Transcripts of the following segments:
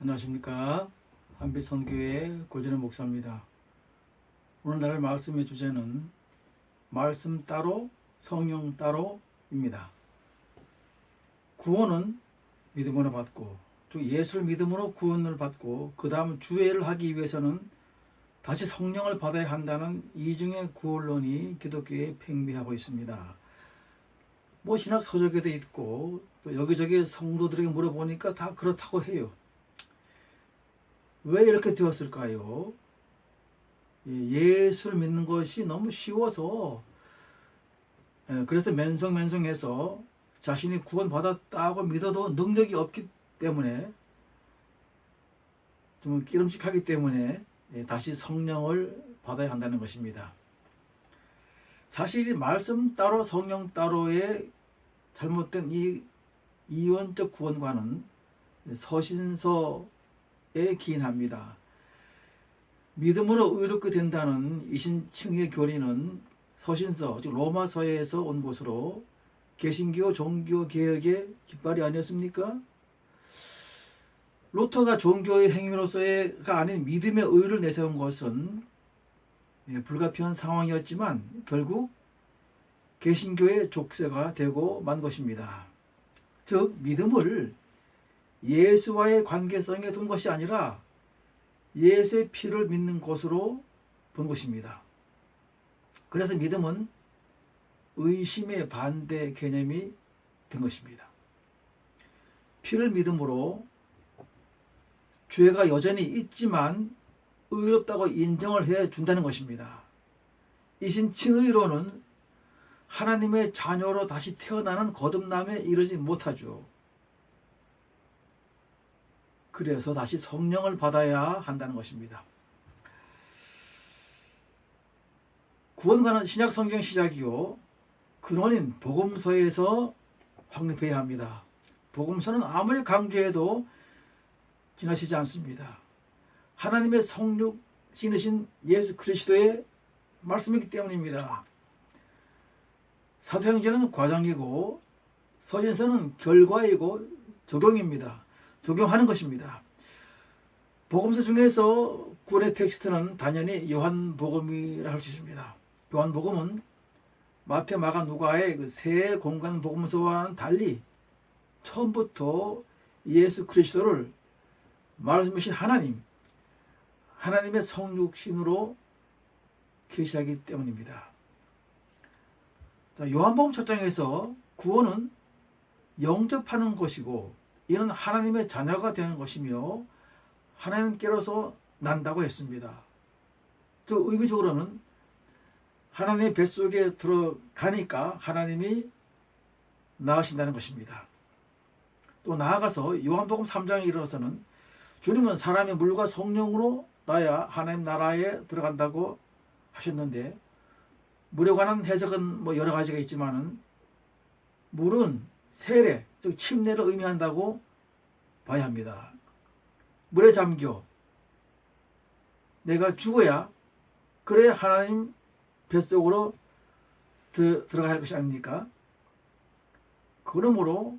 안녕하십니까. 한빛선교회 고진호 목사입니다. 오늘날 말씀의 주제는 말씀 따로 성령 따로입니다. 구원은 믿음으로 받고 즉 예수를 믿음으로 구원을 받고 그 다음 주회를 하기 위해서는 다시 성령을 받아야 한다는 이중의 구원론이 기독교에 팽배하고 있습니다. 신학 서적에도 있고 또 여기저기 성도들에게 물어보니까 다 그렇다고 해요. 왜 이렇게 되었을까요? 예수를 믿는 것이 너무 쉬워서 그래서 맨성맨성해서 자신이 구원받았다고 믿어도 능력이 없기 때문에 좀 끼름직하기 때문에 다시 성령을 받아야 한다는 것입니다. 사실 이 말씀 따로 성령 따로의 잘못된 이 이원적 구원관은 서신서에 기인합니다. 믿음으로 의롭게 된다는 이신칭의 교리는 서신서, 즉 로마서에서 온 것으로 개신교 종교 개혁의 깃발이 아니었습니까? 루터가 종교의 행위로서가 아닌 믿음의 의를 내세운 것은 불가피한 상황이었지만 결국 개신교의 족쇄가 되고 만 것입니다. 즉 믿음을 예수와의 관계성에 둔 것이 아니라 예수의 피를 믿는 것으로 본 것입니다. 그래서 믿음은 의심의 반대 개념이 된 것입니다. 피를 믿음으로 죄가 여전히 있지만 의롭다고 인정을 해 준다는 것입니다. 이신칭의로는 하나님의 자녀로 다시 태어나는 거듭남에 이르지 못하죠. 그래서 다시 성령을 받아야 한다는 것입니다. 구원과는 신약 성경 시작이요 근원인 복음서에서 확립해야 합니다. 복음서는 아무리 강조해도 지나치지 않습니다. 하나님의 성육 신으신 예수 그리스도의 말씀이기 때문입니다. 사도행전은 과정이고 서신서는 결과이고 적용입니다. 적용하는 것입니다. 복음서 중에서 구원의 텍스트는 당연히 요한복음이라 할 수 있습니다. 요한복음은 마태, 마가, 누가의 그 세 공간 복음서와는 달리 처음부터 예수 그리스도를 말씀이신 하나님의 성육신으로 계시하기 때문입니다. 자, 요한복음 첫 장에서 구원은 영접하는 것이고 이는 하나님의 자녀가 되는 것이며 하나님께로서 난다고 했습니다. 그 의미적으로는 하나님의 뱃속에 들어가니까 하나님이 낳으신다는 것입니다. 또 나아가서 요한복음 3장에 이르러서는 주님은 사람의 물과 성령으로 나야 하나님 나라에 들어간다고 하셨는데 물에 관한 해석은 여러 가지가 있지만은 물은 세례, 즉 침례를 의미한다고 봐야 합니다. 물에 잠겨 내가 죽어야 그래야 하나님 뱃속으로 들어가야 할 것이 아닙니까? 그러므로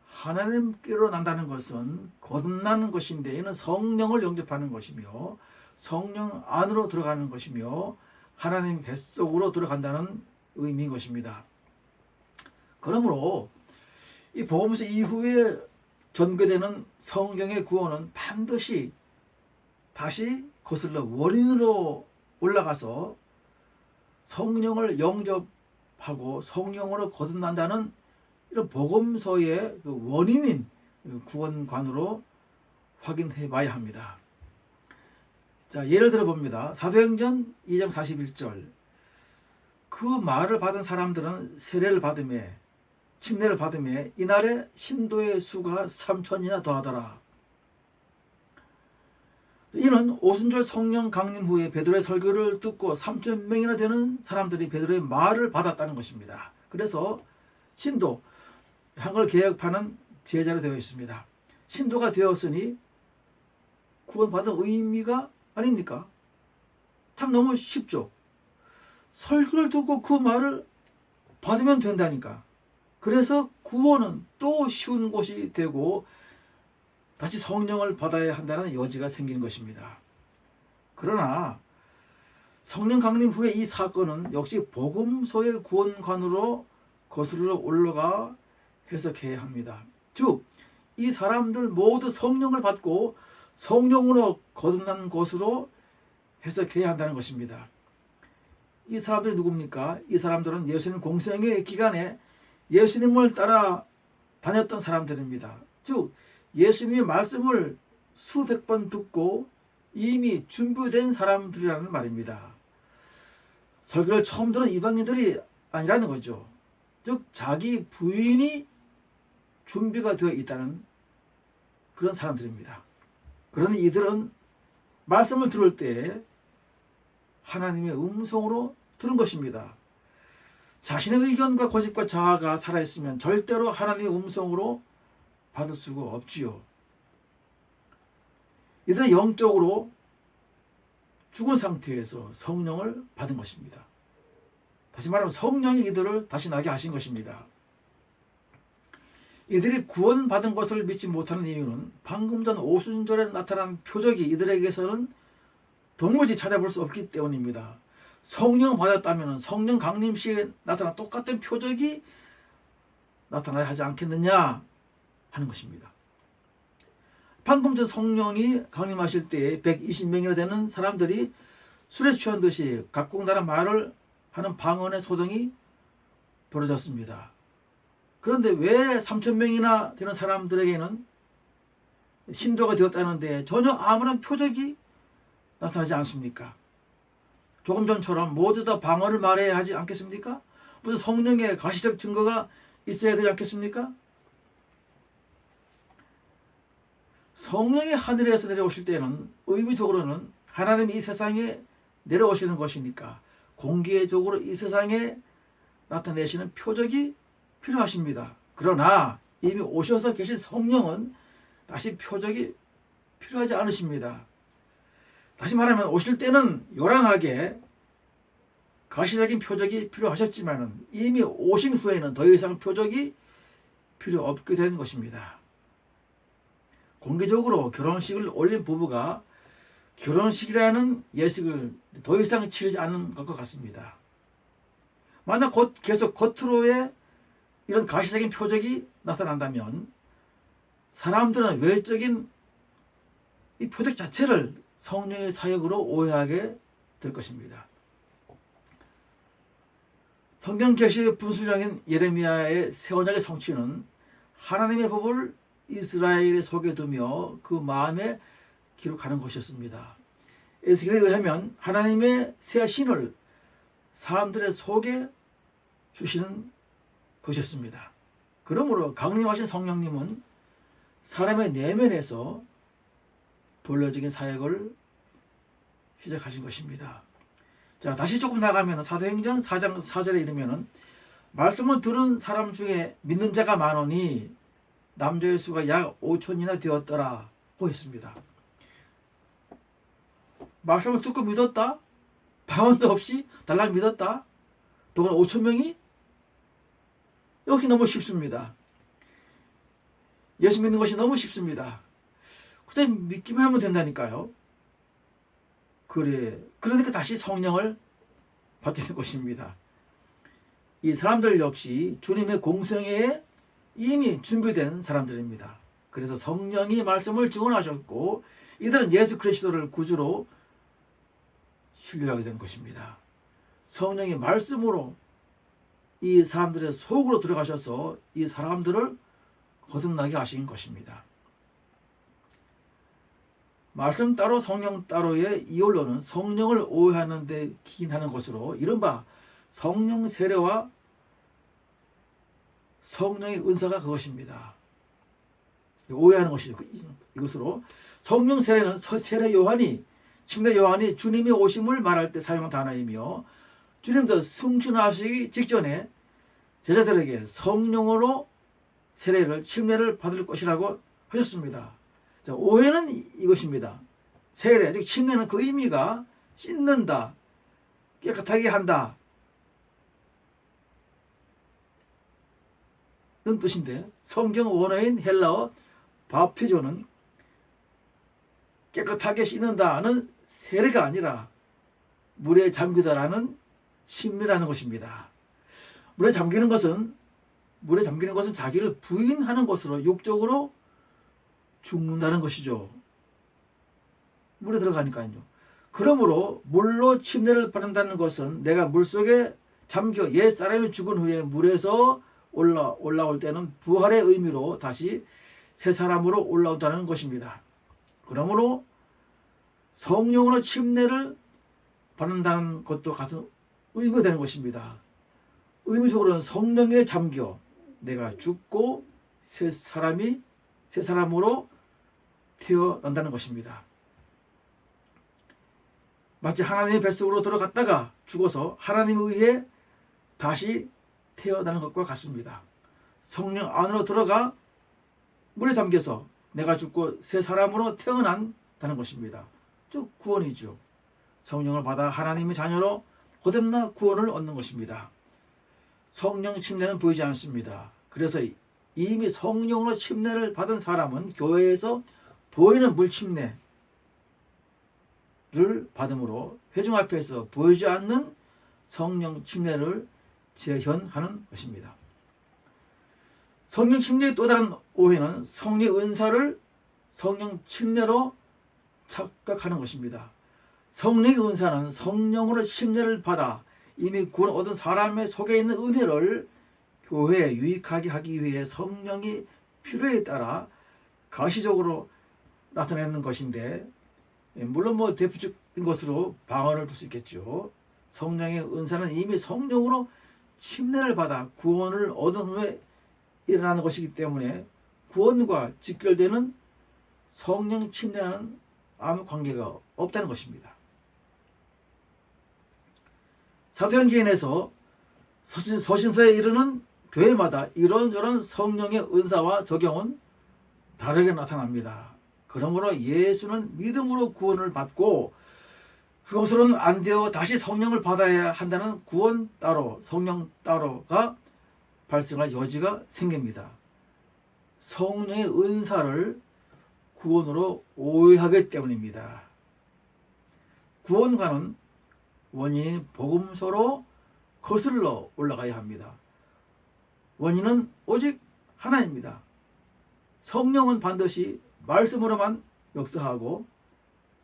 하나님께로 난다는 것은 거듭나는 것인데 이는 성령을 영접하는 것이며 성령 안으로 들어가는 것이며 하나님 뱃속으로 들어간다는 의미인 것입니다. 그러므로 이 복음서 이후에 전개되는 성경의 구원은 반드시 다시 거슬러 원인으로 올라가서 성령을 영접하고 성령으로 거듭난다는 이런 복음서의 그 원인인 구원관으로 확인해 봐야 합니다. 자, 예를 들어 봅니다. 사도행전 2장 41절. 그 말을 받은 사람들은 세례를 받음에 침례를 받음에 이날에 신도의 수가 3,000이나 더하더라. 이는 오순절 성령 강림 후에 베드로의 설교를 듣고 3,000명이나 되는 사람들이 베드로의 말을 받았다는 것입니다. 그래서 신도, 한글 개혁판은 제자로 되어 있습니다. 신도가 되었으니 구원받은 의미가 아닙니까? 참 너무 쉽죠. 설교를 듣고 그 말을 받으면 된다니까. 그래서 구원은 또 쉬운 것이 되고 다시 성령을 받아야 한다는 여지가 생기는 것입니다. 그러나 성령 강림 후에 이 사건은 역시 복음서의 구원관으로 거슬러 올라가 해석해야 합니다. 즉, 이 사람들 모두 성령을 받고 성령으로 거듭난 것으로 해석해야 한다는 것입니다. 이 사람들이 누굽니까? 이 사람들은 예수님 공생의 기간에 예수님을 따라 다녔던 사람들입니다. 즉, 예수님의 말씀을 수백 번 듣고 이미 준비된 사람들이라는 말입니다. 설교를 처음 들은 이방인들이 아니라는 거죠. 즉, 자기 부인이 준비가 되어 있다는 그런 사람들입니다. 그러니 이들은 말씀을 들을 때 하나님의 음성으로 들은 것입니다. 자신의 의견과 고집과 자아가 살아있으면 절대로 하나님의 음성으로 받을 수가 없지요. 이들은 영적으로 죽은 상태에서 성령을 받은 것입니다. 다시 말하면 성령이 이들을 다시 나게 하신 것입니다. 이들이 구원받은 것을 믿지 못하는 이유는 방금 전 오순절에 나타난 표적이 이들에게서는 도무지 찾아볼 수 없기 때문입니다. 성령 받았다면 성령 강림 시에 나타난 똑같은 표적이 나타나야 하지 않겠느냐 하는 것입니다. 방금 전 성령이 강림하실 때에 120명이나 되는 사람들이 술에 취한 듯이 각국 나라 말을 하는 방언의 소동이 벌어졌습니다. 그런데 왜 3,000명이나 되는 사람들에게는 신도가 되었다는데 전혀 아무런 표적이 나타나지 않습니까? 조금 전처럼 모두 다 방언을 말해야 하지 않겠습니까? 무슨 성령의 가시적 증거가 있어야 되지 않겠습니까? 성령이 하늘에서 내려오실 때는 의미적으로는 하나님이 이 세상에 내려오시는 것이니까 공개적으로 이 세상에 나타내시는 표적이 필요하십니다. 그러나 이미 오셔서 계신 성령은 다시 표적이 필요하지 않으십니다. 다시 말하면 오실 때는 요란하게 가시적인 표적이 필요하셨지만 이미 오신 후에는 더 이상 표적이 필요 없게 된 것입니다. 공개적으로 결혼식을 올린 부부가 결혼식이라는 예식을 더 이상 치르지 않는 것과 같습니다. 만약 계속 겉으로의 이런 가시적인 표적이 나타난다면 사람들은 외적인 이 표적 자체를 성령의 사역으로 오해하게 될 것입니다. 성경 계시의 분수령인 예레미야의 새 언약의 성취는 하나님의 법을 이스라엘의 속에 두며 그 마음에 기록하는 것이었습니다. 에스겔에 의하면 하나님의 새 신을 사람들의 속에 주시는 것이었습니다. 그러므로 강림하신 성령님은 사람의 내면에서 본래적인 사역을 시작하신 것입니다. 자, 다시 조금 나가면 사도행전 4장 4절에 이르면은 말씀을 들은 사람 중에 믿는 자가 많으니 남자의 수가 약 5천이나 되었더라고 했습니다. 말씀을 듣고 믿었다? 방언도 없이 달랑 믿었다? 동안 5천 명이? 여기 너무 쉽습니다. 예수 믿는 것이 너무 쉽습니다. 그냥 믿기만 하면 된다니까요. 그러니까 다시 성령을 받는 것입니다. 이 사람들 역시 주님의 공생애에 이미 준비된 사람들입니다. 그래서 성령이 말씀을 증언하셨고 이들은 예수 그리스도를 구주로 신뢰하게 된 것입니다. 성령이 말씀으로 이 사람들의 속으로 들어가셔서 이 사람들을 거듭나게 하신 것입니다. 말씀 따로 성령 따로의 이언론은 성령을 오해하는 데 기인하는 것으로 이른바 성령 세례와 성령의 은사가 그것입니다. 오해하는 것이 이것으로 성령 세례는 세례 요한이 침례 요한이 주님의 오심을 말할 때 사용한 단어이며 주님도 승천하시기 직전에 제자들에게 성령으로 세례를 침례를 받을 것이라고 하셨습니다. 자, 오해는 이것입니다. 세례, 즉 침례는 그 의미가 씻는다, 깨끗하게 한다 는 뜻인데 성경 원어인 헬라어 밥티조는 깨끗하게 씻는다는 세례가 아니라 물에 잠기다라는 심리라는 것입니다. 물에 잠기는 것은 자기를 부인하는 것으로 육적으로 죽는다는 것이죠. 물에 들어가니까요. 그러므로 물로 침례를 받는다는 것은 내가 물속에 잠겨 옛 사람이 죽은 후에 물에서 올라올 때는 부활의 의미로 다시 새 사람으로 올라온다는 것입니다. 그러므로 성령으로 침례를 받는다는 것도 같은 의미가 되는 것입니다. 의미적으로는 성령에 잠겨 내가 죽고 새 사람으로 태어난다는 것입니다. 마치 하나님의 뱃속으로 들어갔다가 죽어서 하나님에 의해 다시 태어나는 것과 같습니다. 성령 안으로 들어가 물에 잠겨서 내가 죽고 새 사람으로 태어난다는 것입니다. 즉 구원이죠. 성령을 받아 하나님의 자녀로 거듭나 구원을 얻는 것입니다. 성령 침례는 보이지 않습니다. 그래서 이미 성령으로 침례를 받은 사람은 교회에서 보이는 물 침례를 받음으로 회중 앞에서 보이지 않는 성령 침례를 재현하는 것입니다. 성령 침례의 또 다른 오해는 성령 은사를 성령 침례로 착각하는 것입니다. 성령의 은사는 성령으로 침례를 받아 이미 구원 얻은 사람의 속에 있는 은혜를 교회에 유익하게 하기 위해 성령이 필요에 따라 가시적으로 나타내는 것인데, 물론 대표적인 것으로 방언을 둘 수 있겠죠. 성령의 은사는 이미 성령으로 침례를 받아 구원을 얻은 후에 일어나는 것이기 때문에 구원과 직결되는 성령 침례와는 아무 관계가 없다는 것입니다. 사도행전에서 서신서에 이르는 교회마다 이런저런 성령의 은사와 적용은 다르게 나타납니다. 그러므로 예수는 믿음으로 구원을 받고 그것으로는 안 되어 다시 성령을 받아야 한다는 구원 따로, 성령 따로가 발생할 여지가 생깁니다. 성령의 은사를 구원으로 오해하기 때문입니다. 구원과는 원인인 복음서로 거슬러 올라가야 합니다. 원인은 오직 하나입니다. 성령은 반드시 말씀으로만 역사하고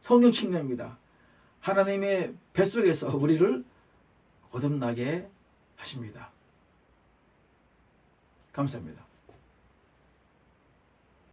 성령 침례입니다. 하나님의 뱃속에서 우리를 거듭나게 하십니다. 감사합니다.